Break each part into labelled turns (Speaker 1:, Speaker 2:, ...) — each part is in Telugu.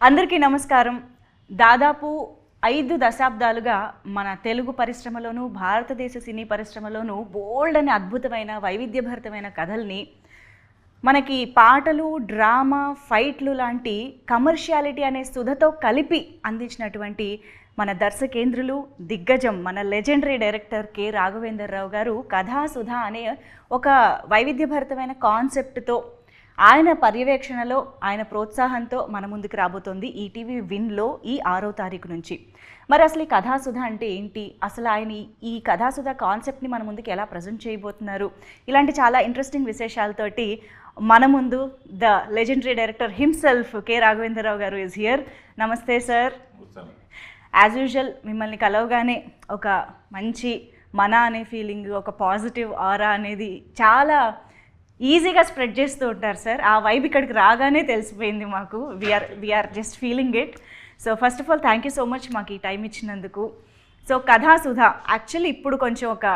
Speaker 1: అందరికీ నమస్కారం. దాదాపు 5 దశాబ్దాలుగా మన తెలుగు పరిశ్రమలోను, భారతదేశ సినీ పరిశ్రమలోను బోల్డ్ అని అద్భుతమైన వైవిధ్యభరితమైన కథల్ని మనకి పాటలు, డ్రామా, ఫైట్లు లాంటి కమర్షియాలిటీ అనే సుధతో కలిపి అందించినటువంటి మన దర్శకేంద్రులు, దిగ్గజం, మన లెజెండరీ డైరెక్టర్ కె రాఘవేంద్రరావు గారు కథాసుధ అనే ఒక వైవిధ్యభరితమైన కాన్సెప్ట్తో ఆయన పర్యవేక్షణలో, ఆయన ప్రోత్సాహంతో మన ముందుకు రాబోతోంది ఈటీవీ విన్లో ఈ 6వ తారీఖు నుంచి. మరి అసలు ఈ కథాసుధ అంటే ఏంటి, అసలు ఆయన ఈ కథాసుధ కాన్సెప్ట్ని మన ముందుకు ఎలా ప్రజెంట్ చేయబోతున్నారు, ఇలాంటి చాలా ఇంట్రెస్టింగ్ విశేషాలతోటి మన ముందు the legendary director himself K Raghavendra Rao గారు ఈజ్ హియర్. నమస్తే సార్. యాజ్ యూజువల్ మిమ్మల్ని కలవగానే ఒక మంచి మన అనే ఫీలింగ్, ఒక పాజిటివ్ ఆరా అనేది చాలా ఈజీగా స్ప్రెడ్ చేస్తూ ఉంటారు సార్. ఆ వైబ్ ఇక్కడికి రాగానే తెలిసిపోయింది మాకు. We are just feeling it. So first of all thank you so much మాకు ఈ టైం ఇచ్చినందుకు. సో కథాసుధ యాక్చువల్లీ ఇప్పుడు కొంచెం ఒక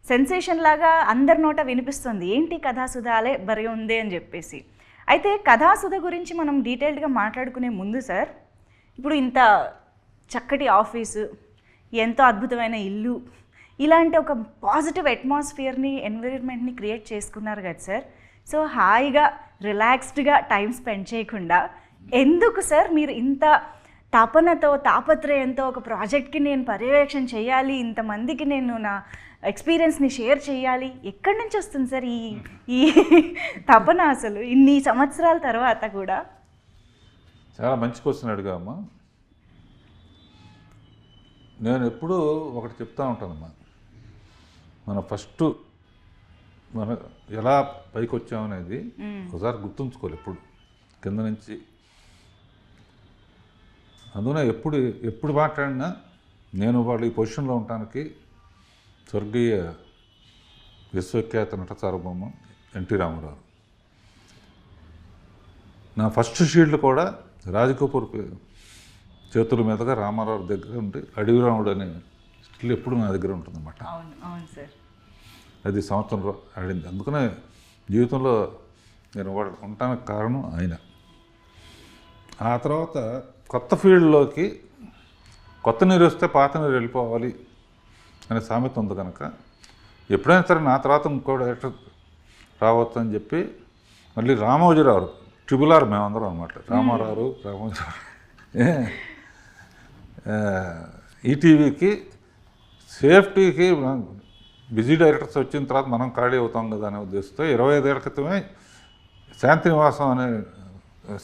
Speaker 1: సెన్సేషన్ లాగా అందరి నోట వినిపిస్తుంది, ఏంటి కథాసుధాలే బరి ఉంది అని చెప్పేసి. అయితే కథాసుధ గురించి మనం డీటెయిల్డ్గా మాట్లాడుకునే ముందు సార్, ఇప్పుడు ఇంత చక్కటి ఆఫీసు, ఎంతో అద్భుతమైన ఇల్లు, ఇలాంటి ఒక పాజిటివ్ అట్మాస్ఫియర్ని, ఎన్విరాన్మెంట్ని క్రియేట్ చేసుకున్నారు కదా సార్. సో హాయిగా రిలాక్స్డ్గా టైం స్పెండ్ చేయకుండా ఎందుకు సార్ మీరు ఇంత తపనతో, తాపత్రయంతో ఒక ప్రాజెక్ట్కి నేను పర్యవేక్షణ చేయాలి, ఇంతమందికి నేను నా ఎక్స్పీరియన్స్ని షేర్ చేయాలి, ఎక్కడి నుంచి వస్తుంది సార్ ఈ తపన అసలు ఇన్ని సంవత్సరాల తర్వాత కూడా?
Speaker 2: చాలా మంచి క్వశ్చన్ అడిగామ్మా. నేను ఎప్పుడూ ఒకటి చెప్తా ఉంటానమ్మా, మన ఎలా పైకి వచ్చామనేది ఒకసారి గుర్తుంచుకోవాలి ఎప్పుడు కింద నుంచి. అందున ఎప్పుడు మాట్లాడినా నేను వాళ్ళు ఈ పొజిషన్లో ఉండటానికి స్వర్గీయ విశ్వఖ్యాత నట సార్వభౌమ ఎన్టీ రామారావు. నా ఫస్ట్ షీల్డ్ కూడా రాజకపూర్ చేతుల మీదుగా రామారావు దగ్గర ఉండి అడవి రాముడు అనే స్టిల్ ఎప్పుడు నా దగ్గర ఉంటుందన్నమాట. అది సంవత్సరంలో ఆడింది. అందుకనే జీవితంలో నేను ఉండటానికి కారణం ఆయన. ఆ తర్వాత కొత్త ఫీల్డ్లోకి కొత్త నీరు వస్తే పాత నీరు వెళ్ళిపోవాలి అనే సామెత ఉంది కనుక ఎప్పుడైనా సరే నా తర్వాత ఇంకో డైరెక్టర్ రావచ్చు అని చెప్పి మళ్ళీ రామోజీరావు, ట్రిబుల్ ఆర్ మేమందరం అన్నమాట. రామారావు, రామోజీరావు ఈటీవీకి సేఫ్టీకి బిజీ డైరెక్టర్స్ వచ్చిన తర్వాత మనం ఖాళీ అవుతాం కదా అనే ఉద్దేశంతో 25 ఏళ్ల క్రితమే శాంతినివాసం అనే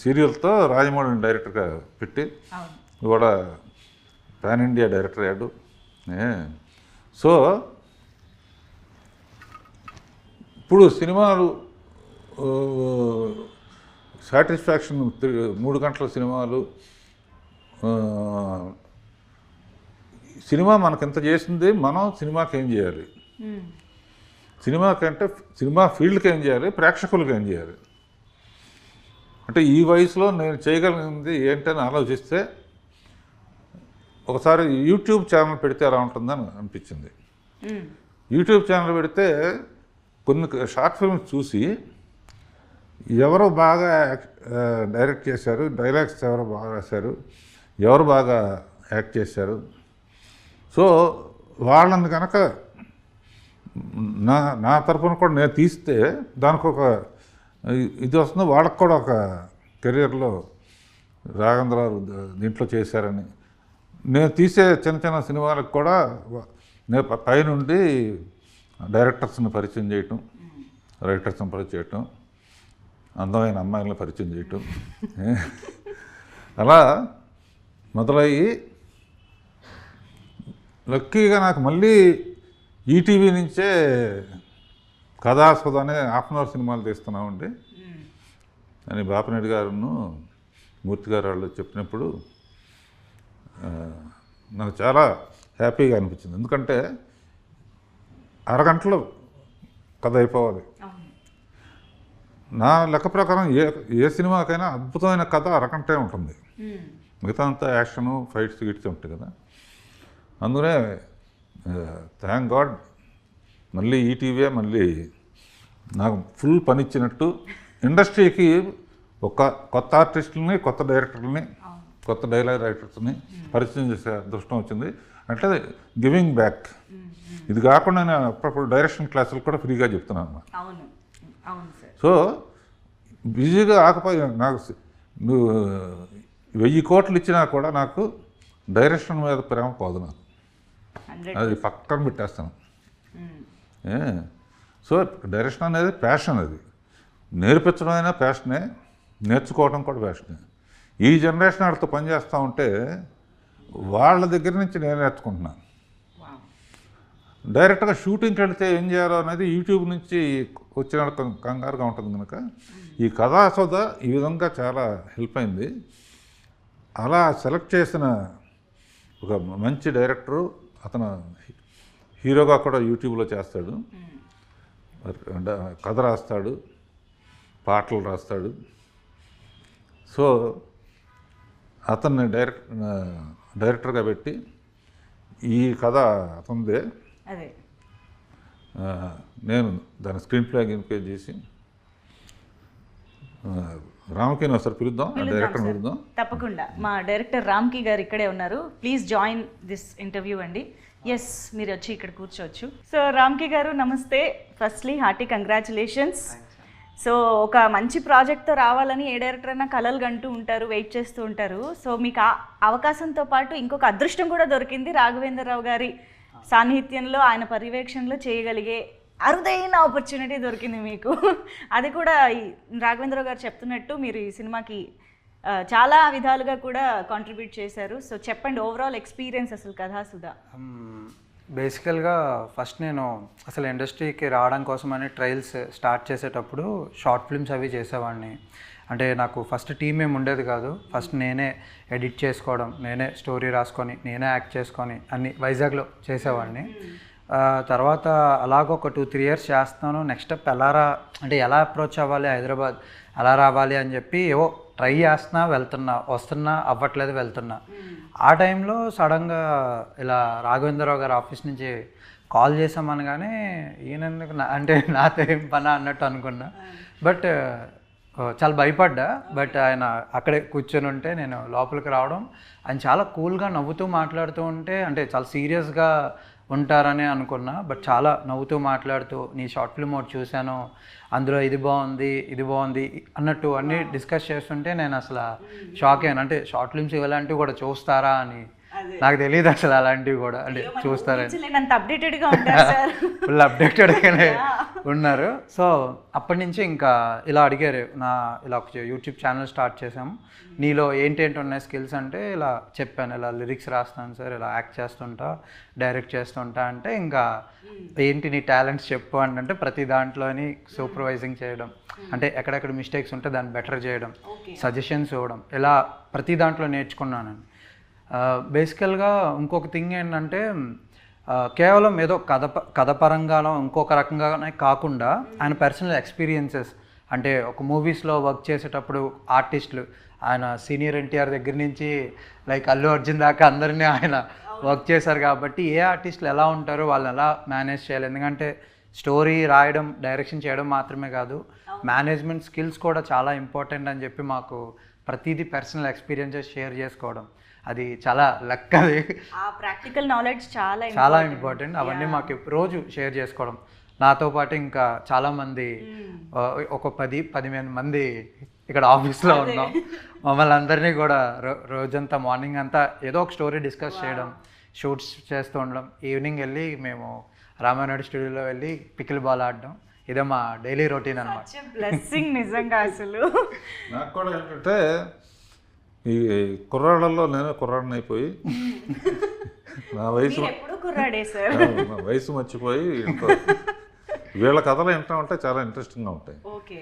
Speaker 2: సీరియల్తో రాజమౌళిని డైరెక్టర్గా పెట్టి కూడా పాన్ ఇండియా డైరెక్టర్ అయ్యాడు. సో ఇప్పుడు సినిమాలు సాటిస్ఫాక్షన్ 3 గంటల సినిమాలు, సినిమా మనకు ఎంత చేసింది, మనం సినిమాకి ఏం చేయాలి, సినిమాకంటే సినిమా ఫీల్డ్కి ఏం చేయాలి, ప్రేక్షకులకు ఏం చేయాలి అంటే ఈ వయసులో నేను చేయగలిగింది ఏంటని ఆలోచిస్తే ఒకసారి యూట్యూబ్ ఛానల్ పెడితే ఎలా ఉంటుందని అనిపించింది. యూట్యూబ్ ఛానల్ పెడితే కొన్ని షార్ట్ ఫిల్మ్స్ చూసి ఎవరు బాగా డైరెక్ట్ చేశారు, డైలాగ్స్ ఎవరు బాగా రాశారు, ఎవరు బాగా యాక్ట్ చేశారు, సో వాళ్ళని కనుక నా తరఫున కూడా నేను తీస్తే దానికి ఒక ఇది వస్తుంది, వాళ్ళకు కూడా ఒక కెరియర్లో రాఘవేంద్రరావు దీంట్లో చేశారని. నేను తీసే చిన్న చిన్న సినిమాలకు కూడా నేను పైనుండి డైరెక్టర్స్ని పరిచయం చేయటం, రైటర్స్ని పరిచయం చేయటం, అందమైన అమ్మాయిలను పరిచయం చేయటం, అలా మొదలయ్యి లక్కీగా నాకు మళ్ళీ ఈటీవీ నుంచే కథాసుధ అనే హాఫ్-అన్-అవర్ సినిమాలు తీస్తున్నామండి అని బాపిరెడ్డి గారును మూర్తి గారు వాళ్ళు చెప్పినప్పుడు నాకు చాలా హ్యాపీగా అనిపించింది. ఎందుకంటే అరగంటలో కథ అయిపోవాలి. నా లెక్క ప్రకారం ఏ సినిమాకైనా అద్భుతమైన కథ అరగంటే ఉంటుంది, మిగతా అంతా యాక్షను, ఫైట్స్ గిట్స్ ఉంటాయి కదా. అందుకనే థ్యాంక్ గాడ్ మళ్ళీ ఈటీవీ మళ్ళీ నాకు ఫుల్ పని ఇచ్చినట్టు ఇండస్ట్రీకి ఒక కొత్త ఆర్టిస్టులని, కొత్త డైరెక్టర్లని కొత్త డైలాగ్ రైటర్స్ని పరిచయం చేసే అదృష్టం వచ్చింది. అంటే గివింగ్ బ్యాక్. ఇది కాకుండా నేను అప్పుడప్పుడు డైరెక్షన్ క్లాసులు కూడా ఫ్రీగా చెప్తున్నాను.
Speaker 1: అవును అవును సార్.
Speaker 2: సో బిజీగా ఆకపోయి నాకు నువ్వు 1000 కోట్లు ఇచ్చినా కూడా నాకు డైరెక్షన్ మీద ప్రేమ పోదు. నాకు అది పక్కన పెట్టేస్తాను. సో డైరెక్షన్ అనేది ప్యాషన్. అది నేర్పించడం అయినా ప్యాషనే, నేర్చుకోవడం కూడా ప్యాషనే. ఈ జనరేషన్ వాళ్ళతో పనిచేస్తూ ఉంటే వాళ్ళ దగ్గర నుంచి నేను నేర్చుకుంటున్నాను. డైరెక్ట్గా షూటింగ్కి వెళితే ఏం చేయాలో అనేది యూట్యూబ్ నుంచి వచ్చిన కంగారుగా ఉంటుంది కనుక ఈ కథాసోద ఈ విధంగా చాలా హెల్ప్ అయింది. అలా సెలెక్ట్ చేసిన ఒక మంచి డైరెక్టరు, అతను హీరోగా కూడా యూట్యూబ్లో చేస్తాడు, కథ రాస్తాడు, పాటలు రాస్తాడు. సో అతన్ని డైరెక్టర్గా పెట్టి ఈ కథ అతనిదే,
Speaker 1: అదే
Speaker 2: నేను దాని స్క్రీన్ ప్లే ఇన్క్వైర్ చేసి రామ్కి ఒకసారి పిలుద్దాం, డైరెక్టర్ పిలుద్దాం.
Speaker 1: తప్పకుండా మా డైరెక్టర్ రామ్కి గారు ఇక్కడే ఉన్నారు. ప్లీజ్ జాయిన్ దిస్ ఇంటర్వ్యూ అండి. ఎస్, మీరు వచ్చి ఇక్కడ కూర్చోవచ్చు. సో రామ్కి గారు నమస్తే. Firstly hearty congratulations. సో ఒక మంచి ప్రాజెక్ట్తో రావాలని ఏ డైరెక్టర్ అయినా కలలు కంటూ ఉంటారు, వెయిట్ చేస్తూ ఉంటారు. సో మీకు ఆ అవకాశంతో పాటు ఇంకొక అదృష్టం కూడా దొరికింది. రాఘవేంద్రరావు గారి సాన్నిహిత్యంలో, ఆయన పర్యవేక్షణలో చేయగలిగే అరుదైన ఆపర్చునిటీ దొరికింది మీకు. అది కూడా రాఘవేంద్రరావు గారు చెప్తున్నట్టు మీరు ఈ సినిమాకి చాలా విధాలుగా కూడా కాంట్రిబ్యూట్ చేశారు. సో చెప్పండి, ఓవరాల్ ఎక్స్పీరియన్స్ అసలు కథాసుధ.
Speaker 3: బేసికల్గా ఫస్ట్ నేను అసలు ఇండస్ట్రీకి రావడం కోసమని ట్రయల్స్ స్టార్ట్ చేసేటప్పుడు షార్ట్ ఫిల్మ్స్ అవి చేసేవాడిని. అంటే నాకు ఫస్ట్ టీం ఏమి ఉండేది కాదు. ఫస్ట్ నేనే ఎడిట్ చేసుకోవడం, నేనే స్టోరీ రాసుకొని, నేనే యాక్ట్ చేసుకొని అన్ని వైజాగ్లో చేసేవాడిని. తర్వాత అలాగ ఒక 2-3 ఇయర్స్ చేస్తాను. నెక్స్ట్ స్టెప్ ఎలా అప్రోచ్ అవ్వాలి, హైదరాబాద్ ఎలా రావాలి అని చెప్పి ఏవో ట్రై చేస్తున్నా, వస్తున్నా, అవ్వట్లేదు, వెళ్తున్నా. ఆ టైంలో సడన్గా ఇలా రాఘవేంద్రరావు గారి ఆఫీస్ నుంచి కాల్ చేసామనగానే ఈయన అంటే నాతో ఏం పని అన్నట్టు అనుకున్నా. బట్ చాలా భయపడ్డా. బట్ ఆయన అక్కడే కూర్చొని ఉంటే నేను లోపలికి రావడం, ఆయన చాలా కూల్గా నవ్వుతూ మాట్లాడుతూ ఉంటే, అంటే చాలా సీరియస్గా ఉంటారని అనుకున్నా. బట్ చాలా నవ్వుతూ మాట్లాడుతూ, నీ షార్ట్ ఫిల్మ్ ఒకటి చూశాను, అందులో ఇది బాగుంది అన్నట్టు అన్నీ డిస్కస్ చేస్తుంటే నేను అసలు షాక్ అయ్యాను. అంటే షార్ట్ ఫిల్మ్స్ ఇలాంటివి కూడా చూస్తారా అని నాకు తెలియదు అసలు, అలాంటివి కూడా అంటే చూస్తారని. ఫుల్ అప్డేటెడ్గానే ఉన్నారు. సో అప్పటి నుంచి ఇంకా ఇలా అడిగారు, ఇలా ఒక యూట్యూబ్ ఛానల్ స్టార్ట్ చేసాము, నీలో ఏంటేంటి ఉన్నాయి స్కిల్స్ అంటే ఇలా చెప్పాను, ఇలా లిరిక్స్ రాస్తాను సార్, ఇలా యాక్ట్ చేస్తుంటా, డైరెక్ట్ చేస్తుంటా అంటే, ఇంకా ఏంటి నీ టాలెంట్స్ చెప్పు అంటే ప్రతి దాంట్లోని సూపర్వైజింగ్ చేయడం, అంటే ఎక్కడెక్కడ మిస్టేక్స్ ఉంటే దాన్ని బెటర్ చేయడం, సజెషన్స్ ఇవ్వడం, ఇలా ప్రతి దాంట్లో నేర్చుకున్నాను. బేసికల్గా ఇంకొక థింగ్ ఏంటంటే, కేవలం ఏదో కథ పరంగానో ఇంకొక రకంగానే కాకుండా ఆయన పర్సనల్ ఎక్స్పీరియన్సెస్, అంటే ఒక మూవీస్లో వర్క్ చేసేటప్పుడు ఆర్టిస్టులు, ఆయన సీనియర్ ఎన్టీఆర్ దగ్గర నుంచి లైక్ అల్లు అర్జున్ దాకా అందరినీ ఆయన వర్క్ చేశారు కాబట్టి ఏ ఆర్టిస్టులు ఎలా ఉంటారో వాళ్ళని ఎలా మేనేజ్ చేయాలి. ఎందుకంటే స్టోరీ రాయడం, డైరెక్షన్ చేయడం మాత్రమే కాదు, మేనేజ్మెంట్ స్కిల్స్ కూడా చాలా ఇంపార్టెంట్ అని చెప్పి మాకు ప్రతిదీ పర్సనల్ ఎక్స్పీరియన్సెస్ షేర్ చేసుకోవడం, అది చాలా లక్. అది
Speaker 1: ప్రాక్టికల్ నాలెడ్జ్
Speaker 3: చాలా ఇంపార్టెంట్. అవన్నీ మాకు రోజు షేర్ చేసుకోవడం. నాతో పాటు ఇంకా చాలామంది, ఒక 10-15 మంది ఇక్కడ ఆఫీస్లో ఉన్నాం. మమ్మల్ని అందరినీ కూడా రోజంతా మార్నింగ్ అంతా ఏదో ఒక స్టోరీ డిస్కస్ చేయడం, షూట్స్ చేస్తూ ఉండడం, ఈవినింగ్ వెళ్ళి మేము రామానాయుడు స్టూడియోలో వెళ్ళి పికిల్ బాల్ ఆడడం, ఇదే మా డైలీ రొటీన్ అన్నమాట.
Speaker 1: బ్లెస్సింగ్ నిజంగా. అసలు
Speaker 2: నాకు కూడా ఏంటంటే ఈ కుర్రాళ్ళల్లో నేను కుర్రాడిని అయిపోయి నా వయసు మర్చిపోయి వీళ్ళ కథలు వింటా ఉంటే చాలా ఇంట్రెస్టింగ్గా ఉంటాయి.
Speaker 1: ఓకే,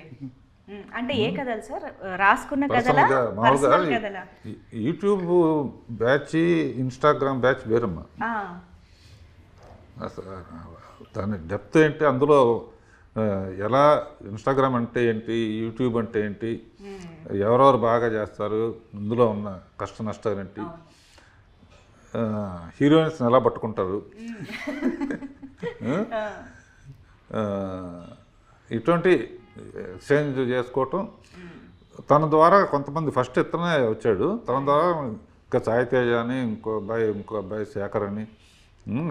Speaker 1: అంటే ఏ కథలు సార్? రాసుకున్న కథలా,
Speaker 2: మామూలుగా యూట్యూబ్ బ్యాచ్, ఇన్స్టాగ్రామ్ బ్యాచ్ వేరమ్మా. దాని డెప్త్ ఏంటి, అందులో ఎలా ఇన్స్టాగ్రామ్ అంటే ఏంటి, యూట్యూబ్ అంటే ఏంటి, ఎవరెవరు బాగా చేస్తారు, ఇందులో ఉన్న కష్ట నష్టాలు ఏంటి, హీరోయిన్స్ని ఎలా పట్టుకుంటారు, ఇటువంటి ఎక్స్చేంజ్ చేసుకోవటం, తన ద్వారా కొంతమంది ఫస్ట్ ఇతనే వచ్చాడు, తన ద్వారా ఇంకా సాయి తేజ అని ఇంకో అబ్బాయి శేఖర్ అని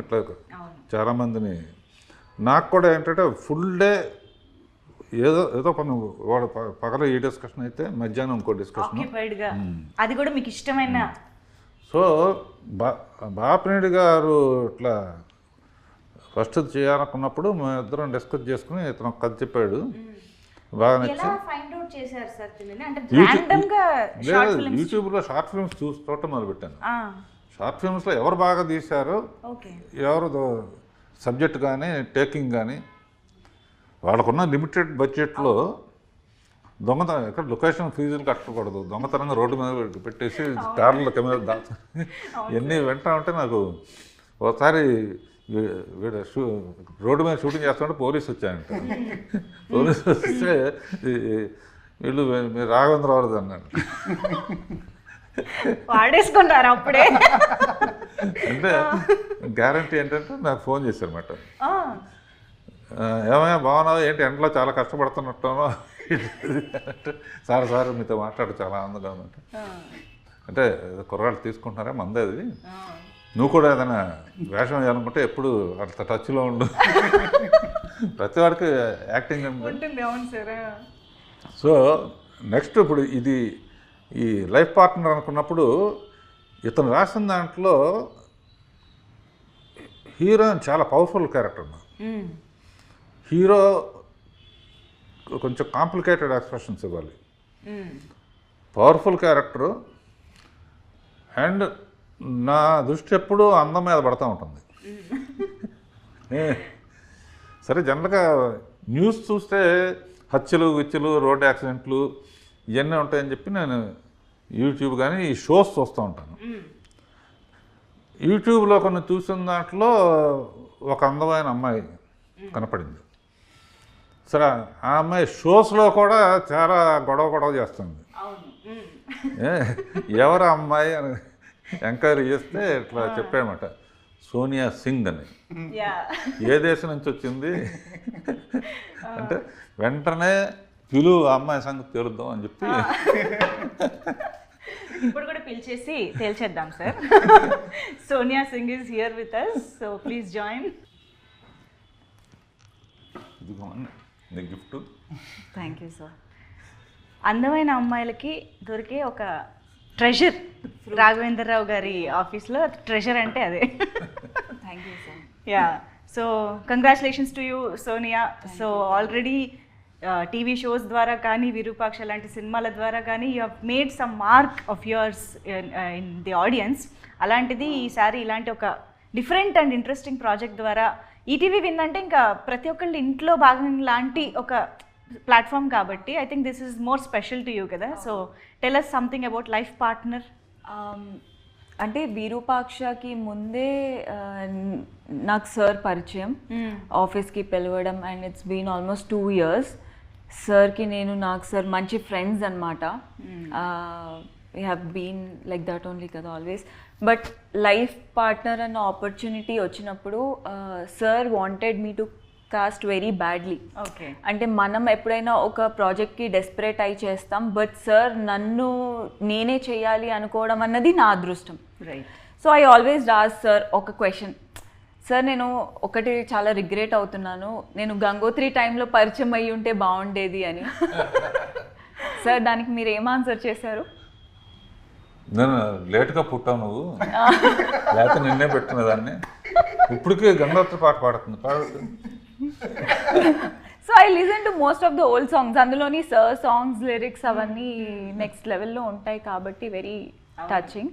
Speaker 2: ఇట్లా చాలామందిని. నాకు కూడా ఏంటంటే ఫుల్ డే ఏదో పని, వాడు పగల ఈ డిస్కషన్ అయితే మధ్యాహ్నం ఇంకో డిస్కషన్,
Speaker 1: అది కూడా మీకు ఇష్టమైన.
Speaker 2: సో బాపినేడు గారు ఇట్లా ఫస్ట్ చేయాలనుకున్నప్పుడు మేము ఇద్దరం డిస్కస్ చేసుకుని ఇతను ఒక కథ చెప్పాడు, బాగా నచ్చి యూట్యూబ్లో షార్ట్ ఫిల్మ్స్ చూడటం మొదలుపెట్టాను. షార్ట్ ఫిల్మ్స్లో ఎవరు బాగా తీశారో, ఎవరు సబ్జెక్ట్ కానీ టేకింగ్ కానీ, వాళ్ళకున్న లిమిటెడ్ బడ్జెట్లో దొంగతనం, ఎక్కడ లొకేషన్ ఫీజులు కట్టకూడదు, దొంగతనంగా రోడ్డు మీద పెట్టేసి కార్ల కెమెరా దాచు ఇవన్నీ వింటా ఉంటే నాకు ఒకసారి రోడ్డు మీద షూటింగ్ చేస్తుంటే పోలీసు వచ్చాయంట. పోలీసు వస్తే వీళ్ళు మీరు రాఘవేంద్రరావు అన్నాడు.
Speaker 1: వాడేసుకుంటారు అప్పుడే.
Speaker 2: అంటే గ్యారంటీ ఏంటంటే నాకు ఫోన్ చేశారన్నమాట, ఏమైనా బాగున్నావు ఏంటి, ఎండలో చాలా కష్టపడుతున్నట్టునో, సార్ మీతో మాట్లాడు చాలా ఆనందంగా ఉందంట. అంటే కుర్రాళ్ళు తీసుకుంటున్నారా మందే అది, నువ్వు కూడా ఏదైనా వేషం వేయాలనుకుంటే ఎప్పుడు అంత టచ్లో ఉండు, ప్రతి వాడికి యాక్టింగ్ ఉంటుంది. సో నెక్స్ట్ ఇప్పుడు ఇది ఈ లైఫ్ పార్ట్నర్ అనుకున్నప్పుడు ఇతను రాసిన దాంట్లో హీరోయిన్ చాలా పవర్ఫుల్ క్యారెక్టర్. హీరో కొంచెం కాంప్లికేటెడ్ ఎక్స్ప్రెషన్స్ ఇవ్వాలి, పవర్ఫుల్ క్యారెక్టరు. అండ్ నా దృష్టి ఎప్పుడూ అందం మీద పడుతూ ఉంటుంది. సరే జనరల్గా న్యూస్ చూస్తే హత్యలు విత్యలు రోడ్ యాక్సిడెంట్లు ఇవన్నీ ఉంటాయని చెప్పి నేను యూట్యూబ్ కానీ ఈ షోస్ చూస్తూ ఉంటాను. యూట్యూబ్లో కొన్ని చూసిన దాంట్లో ఒక అందమైన అమ్మాయి కనపడింది. సరే ఆ అమ్మాయి షోస్లో కూడా చాలా గొడవ చేస్తుంది. ఎవరు అమ్మాయి అని ఎంక్వైరీ చేస్తే ఇట్లా చెప్పామట, సోనియా సింగ్ అని. ఏ దేశం నుంచి వచ్చింది అంటే వెంటనే పిలువు ఆ అమ్మాయి సంగతి తెలుద్దాం అని చెప్పి
Speaker 1: ఇప్పుడు కూడా పిలిచేసి తేల్చేద్దాం sir. Sonia Singh is here with us, so please join.
Speaker 2: Gift.
Speaker 1: Thank you sir. అందమైన అమ్మాయిలకి దొరికే ఒక ట్రెజర్ రాఘవేంద్రరావు గారి ఆఫీస్లో, ట్రెజర్ అంటే అదే.
Speaker 4: Thank you sir.
Speaker 1: Yeah, so congratulations to you Sonia. So already TV shows ద్వారా కానీ విరూపాక్ష లాంటి సినిమాల ద్వారా కానీ you have made some mark of yours in the audience. అలాంటిది ఈసారి ఇలాంటి ఒక డిఫరెంట్ అండ్ ఇంట్రెస్టింగ్ ప్రాజెక్ట్ ద్వారా ఈటీవీ విన్ అంటే ఇంకా ప్రతి ఒక్కళ్ళ ఇంట్లో భాగం లాంటి ఒక ప్లాట్ఫామ్ కాబట్టి I think this is more special to you కదా. So tell us something about life partner.
Speaker 4: అంటే విరూపాక్షకి ముందే నాకు సార్ పరిచయం, ఆఫీస్కి పిలవడం, and it's been almost 2 years. సార్కి నాకు సార్ మంచి ఫ్రెండ్స్ అనమాట. We have been like that only కదా ఆల్వేస్. బట్ లైఫ్ పార్ట్నర్ అన్న ఆపర్చునిటీ వచ్చినప్పుడు sir wanted me to cast very badly.
Speaker 1: Okay,
Speaker 4: అంటే మనం ఎప్పుడైనా ఒక ప్రాజెక్ట్కి డెస్పరేట్ అయి చేస్తాం, బట్ సార్ నన్ను నేనే చేయాలి అనుకోవడం అన్నది నా అదృష్టం.
Speaker 1: Right.
Speaker 4: So I always Raj sir ఒక క్వశ్చన్, సార్ నేను ఒకటి చాలా రిగ్రెట్ అవుతున్నాను, నేను గంగోత్రి టైంలో పరిచయం అయ్యి ఉంటే బాగుండేది అని. సార్ దానికి మీరు ఏం ఆన్సర్ చేశారు?
Speaker 2: నేను లేట్గా పుట్టావు నువ్వు, లేకపోతే నిన్నే పెట్టిన దాన్ని, ఇప్పటికే గంగోత్రి పాట పాడుతుంది.
Speaker 4: So I listen to most of the old songs, అందులోని సార్ సాంగ్స్ లిరిక్స్ అవన్నీ నెక్స్ట్ లెవెల్లో ఉంటాయి కాబట్టి వెరీ టచింగ్.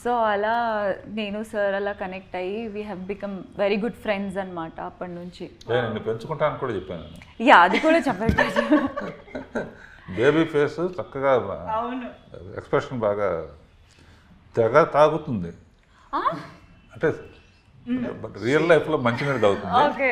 Speaker 4: సో అలా నేను సార్ అలా కనెక్ట్ అయ్యి we have become very good friends అనమాట అప్పటి నుంచి.
Speaker 2: నేను పెంచుకుంటాను కూడా చెప్పాను.
Speaker 4: యా, అది కూడా చెప్పండి.
Speaker 2: బేబీ ఫేస్ చక్కగా, ఎక్స్ప్రెషన్ బాగా తెగ తాగుతుంది, అంటే బట్ రియల్ లైఫ్లో మంచినీళ్ళు తాగుతుంది.
Speaker 4: ఓకే.